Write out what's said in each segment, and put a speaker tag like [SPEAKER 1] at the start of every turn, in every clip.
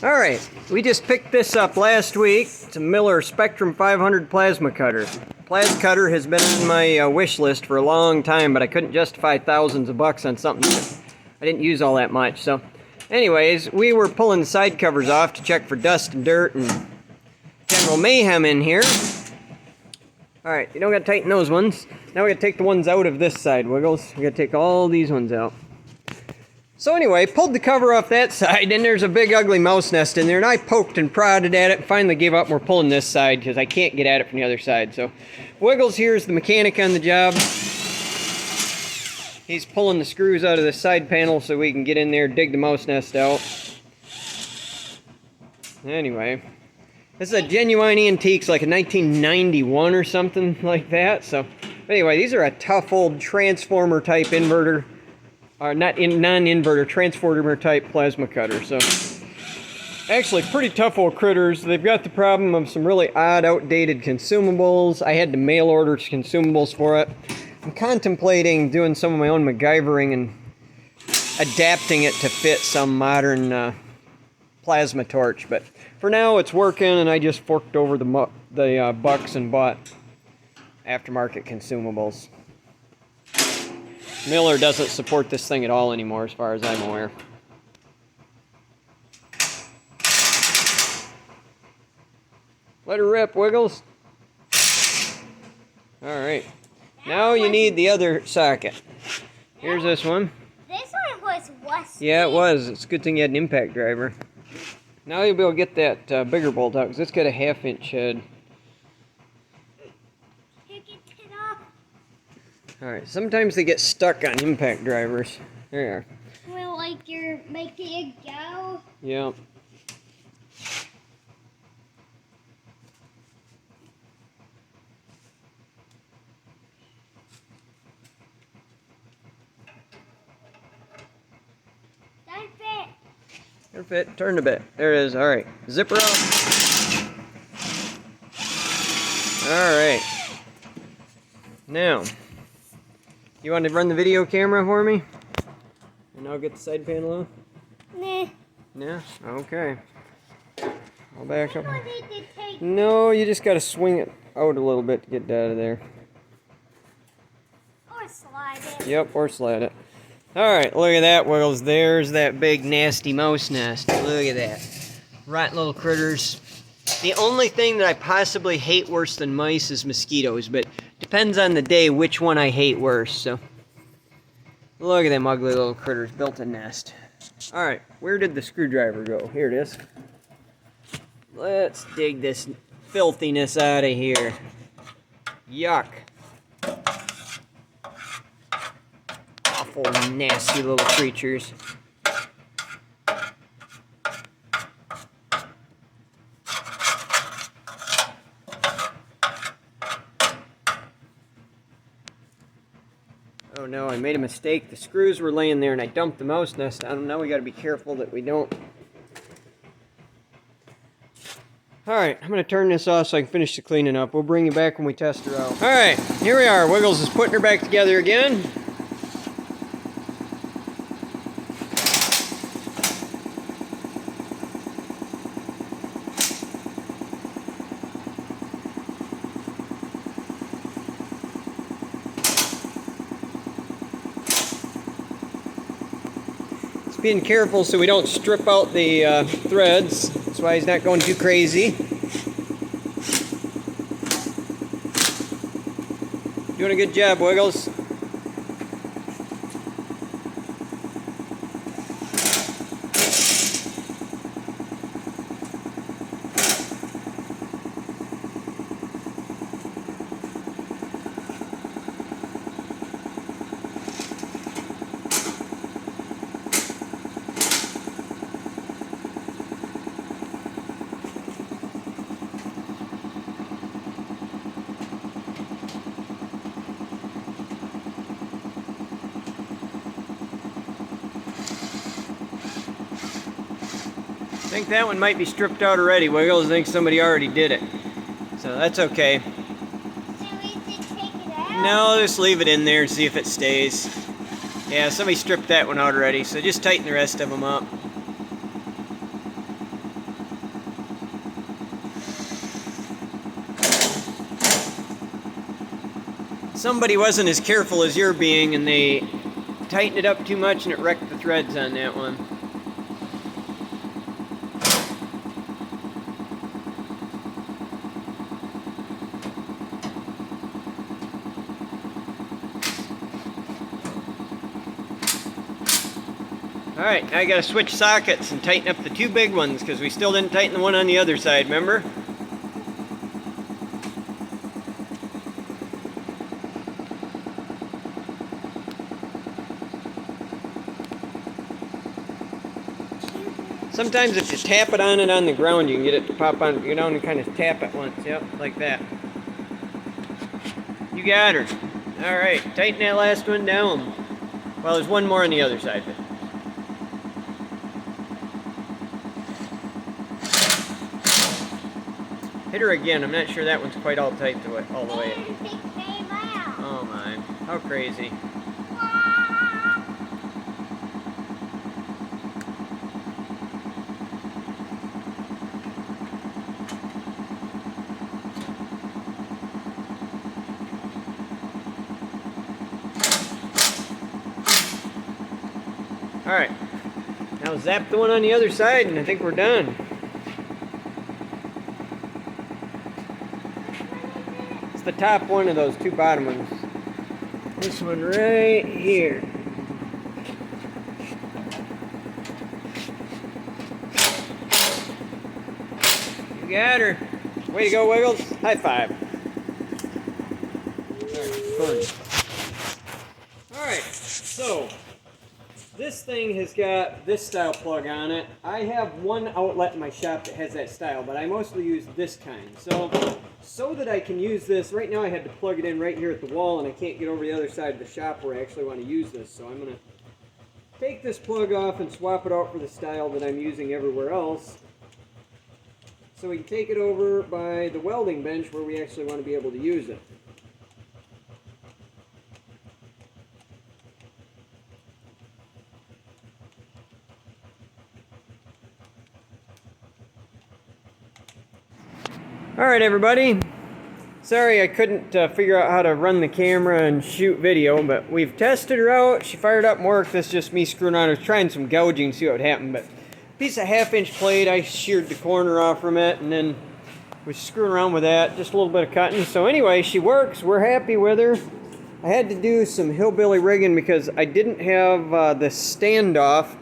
[SPEAKER 1] Alright, we just picked this up last week. It's a Miller Spectrum 500 plasma cutter. Plasma cutter has been on my wish list for a long time, but I couldn't justify thousands of bucks on something that I didn't use all that much. So, anyways, we were pulling the side covers off to check for dust and dirt and general mayhem in here. Alright, you don't gotta tighten those ones. Now we gotta take the ones out of this side, Wiggles. We gotta take all these ones out. So anyway, pulled the cover off that side, and there's a big ugly mouse nest in there, and I poked and prodded at it, and finally gave up, and we're pulling this side, because I can't get at it from the other side. So, Wiggles here is the mechanic on the job. He's pulling the screws out of the side panel so we can get in there, dig the mouse nest out. Anyway, this is a genuine antiques, like a 1991 or something like that. So, anyway, these are a tough old transformer type inverter. Non-inverter, transformer type plasma cutter. So, actually pretty tough old critters. They've got the problem of some really odd, outdated consumables. I had to mail order consumables for it. I'm contemplating doing some of my own MacGyvering and adapting it to fit some modern plasma torch. But for now, it's working, and I just forked over the bucks and bought aftermarket consumables. Miller doesn't support this thing at all anymore, as far as I'm aware. Let her rip, Wiggles. Alright. Now you need the other socket. Here's this one.
[SPEAKER 2] This one was rusty.
[SPEAKER 1] Yeah, it was. It's a good thing you had an impact driver. Now you'll be able to get that bigger bolt out, because it's got a 1/2-inch head. Alright, sometimes they get stuck on impact drivers. There.
[SPEAKER 2] Well, like you're making it go?
[SPEAKER 1] Yeah.
[SPEAKER 2] Don't fit.
[SPEAKER 1] Don't fit. Turn a bit. There it is. Alright. Zipper up. Alright. Now, you want to run the video camera for me? And I'll get the side panel off?
[SPEAKER 2] Nah.
[SPEAKER 1] Yeah? Okay. I'll back up.
[SPEAKER 2] Need to take
[SPEAKER 1] No, you just got to swing it out a little bit to get out of there.
[SPEAKER 2] or slide it.
[SPEAKER 1] Yep, or slide it. Alright, look at that, Wiggles. There's that big nasty mouse nest. Look at that. Rotten little critters. The only thing that I possibly hate worse than mice is mosquitoes, but depends on the day which one I hate worse, so. Look at them ugly little critters. Built a nest. Alright, where did the screwdriver go? Here it is. Let's dig this filthiness out of here. Yuck. Awful, nasty little creatures. Oh no, I made a mistake. The screws were laying there and I dumped the mouse nest on them. Now we gotta be careful that we don't. Alright, I'm gonna turn this off so I can finish the cleaning up. We'll bring you back when we test her out. Alright, here we are. Wiggles is putting her back together again. Being careful so we don't strip out the threads. That's why he's not going too crazy. Doing a good job, Wiggles. I think that one might be stripped out already. Wiggles thinks somebody already did it. So that's okay.
[SPEAKER 2] So we should take it out?
[SPEAKER 1] No, just leave it in there and see if it stays. Yeah, somebody stripped that one out already, so just tighten the rest of them up. somebody wasn't as careful as you're being and they tightened it up too much and it wrecked the threads on that one. Alright, now I gotta switch sockets and tighten up the two big ones because we still didn't tighten the one on the other side, remember? Sometimes if you tap it on the ground, you can get it to pop on, go down and kind of tap it once, yep, like that. You got her. Alright, tighten that last one down. Well, there's one more on the other side. Hit her again, I'm not sure that one's quite all tight to it, all the way. Oh my, how crazy. Alright, now zap the one on the other side and I think we're done. It's the top one of those two bottom ones. This one right here. You got her. Way to go, Wiggles. High five. Alright, so this thing has got this style plug on it. I have one outlet in my shop that has that style, but I mostly use this kind. So that I can use this, right now I had to plug it in right here at the wall and I can't get over the other side of the shop where I actually want to use this. So I'm going to take this plug off and swap it out for the style that I'm using everywhere else. So we can take it over by the welding bench where we actually want to be able to use it. Alright everybody, sorry I couldn't figure out how to run the camera and shoot video, but we've tested her out. She fired up and worked. That's just me screwing on. I was trying some gouging to see what would happen, but piece of 1/2-inch plate, I sheared the corner off from it and then was screwing around with that, just a little bit of cutting. So anyway, she works, we're happy with her. I had to do some hillbilly rigging because I didn't have the standoff.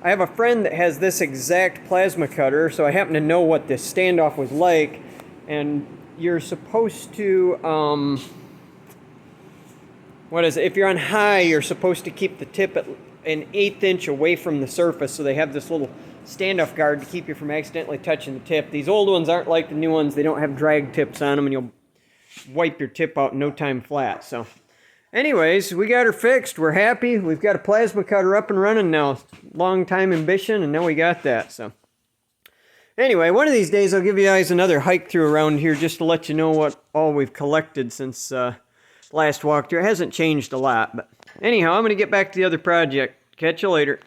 [SPEAKER 1] I have a friend that has this exact plasma cutter, so I happen to know what this standoff was like. And you're supposed to, if you're on high, you're supposed to keep the tip at an 1/8 inch away from the surface, so they have this little standoff guard to keep you from accidentally touching the tip. These old ones aren't like the new ones. They don't have drag tips on them, and you'll wipe your tip out in no time flat. So anyways, we got her fixed. We're happy. We've got a plasma cutter up and running now. Long time ambition, and now we got that. So anyway, one of these days I'll give you guys another hike through around here just to let you know what all we've collected since last walkthrough. It hasn't changed a lot, but anyhow, I'm going to get back to the other project. Catch you later.